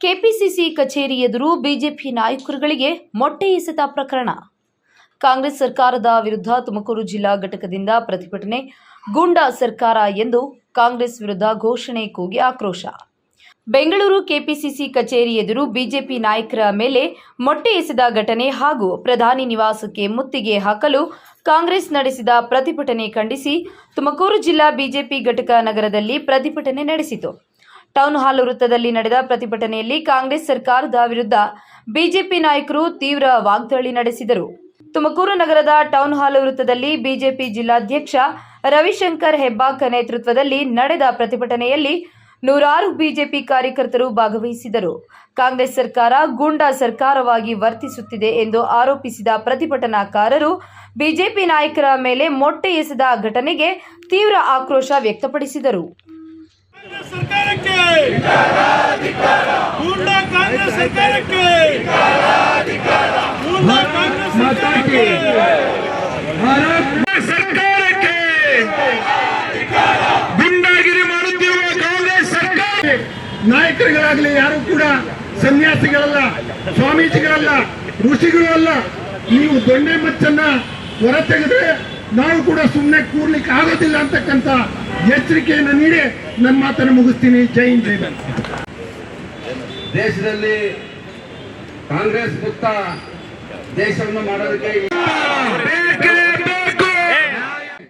KPCC ಕಚೇರಿ ಎದುರು BJP ನಾಯಕರುಗಳಿಗೆ ಮೊಟ್ಟೆ ಎಸೆತ ಪ್ರಕರಣ. ಕಾಂಗ್ರೆಸ್ ಸರ್ಕಾರದ ವಿರುದ್ಧ ತುಮಕೂರು ಜಿಲ್ಲಾ ಘಟಕದಿಂದ ಪ್ರತಿಭಟನೆ. ಗೂಂಡಾ ಸರ್ಕಾರ ಎಂದು ಕಾಂಗ್ರೆಸ್ ವಿರುದ್ಧ ಘೋಷಣೆ ಕೂಗಿ ಆಕ್ರೋಶ. ಬೆಂಗಳೂರು ಕೆಪಿಸಿಸಿ ಕಚೇರಿ ಎದುರು ಬಿಜೆಪಿ ನಾಯಕರ ಮೇಲೆ ಮೊಟ್ಟೆ ಎಸೆದ ಘಟನೆ ಹಾಗೂ ಪ್ರಧಾನಿ ನಿವಾಸಕ್ಕೆ ಮುತ್ತಿಗೆ ಹಾಕಲು ಕಾಂಗ್ರೆಸ್ ನಡೆಸಿದ ಪ್ರತಿಭಟನೆ ಖಂಡಿಸಿ ತುಮಕೂರು ಜಿಲ್ಲಾ ಬಿಜೆಪಿ ಘಟಕ ನಗರದಲ್ಲಿ ಪ್ರತಿಭಟನೆ ನಡೆಸಿತು. ಟೌನ್ ಹಾಲ್ ವೃತ್ತದಲ್ಲಿ ನಡೆದ ಪ್ರತಿಭಟನೆಯಲ್ಲಿ ಕಾಂಗ್ರೆಸ್ ಸರ್ಕಾರದ ವಿರುದ್ಧ ಬಿಜೆಪಿ ನಾಯಕರು ತೀವ್ರ ವಾಗ್ದಾಳಿ ನಡೆಸಿದರು. ತುಮಕೂರು ನಗರದ ಟೌನ್ ಹಾಲ್ ವೃತ್ತದಲ್ಲಿ ಬಿಜೆಪಿ ಜಿಲ್ಲಾಧ್ಯಕ್ಷ ರವಿಶಂಕರ್ ಹೆಬ್ಬಾಕ ನೇತೃತ್ವದಲ್ಲಿ ನಡೆದ ಪ್ರತಿಭಟನೆಯಲ್ಲಿ ನೂರಾರು ಬಿಜೆಪಿ ಕಾರ್ಯಕರ್ತರು ಭಾಗವಹಿಸಿದರು. ಕಾಂಗ್ರೆಸ್ ಸರ್ಕಾರ ಗೂಂಡಾ ಸರ್ಕಾರವಾಗಿ ವರ್ತಿಸುತ್ತಿದೆ ಎಂದು ಆರೋಪಿಸಿದ ಪ್ರತಿಭಟನಾಕಾರರು ಬಿಜೆಪಿ ನಾಯಕರ ಮೇಲೆ ಮೊಟ್ಟೆ ಎಸೆದ ಘಟನೆಗೆ ತೀವ್ರ ಆಕ್ರೋಶ ವ್ಯಕ್ತಪಡಿಸಿದರು. ನಾಯಕರುಗಳಾಗಲಿ ಯಾರು ಕೂಡ ಸನ್ಯಾಸಿಗಳಲ್ಲ, ಸ್ವಾಮೀಜಿಗಳಲ್ಲ, ಋಷಿಗಳು ಅಲ್ಲ. ನೀವು ದೊಣ್ಣೆ ಮಚ್ಚನ್ನ ಹೊರತೆಗೆದ್ರೆ ನಾವು ಕೂಡ ಸುಮ್ಮನೆ ಕೂರ್ಲಿಕ್ಕೆ ಆಗೋದಿಲ್ಲ ಅಂತಕ್ಕಂಥ ಎಚ್ಚರಿಕೆಯನ್ನು ನೀಡಿ ನನ್ನ ಮಾತನ್ನು ಮುಗಿಸ್ತೀನಿ. ಜೈ ಹಿಂದ್, ಜೈ ಭಾರತ್. ದೇಶದಲ್ಲಿ ಕಾಂಗ್ರೆಸ್ ಮುಕ್ತ ದೇಶವನ್ನು ಮಾಡೋದಕ್ಕೆ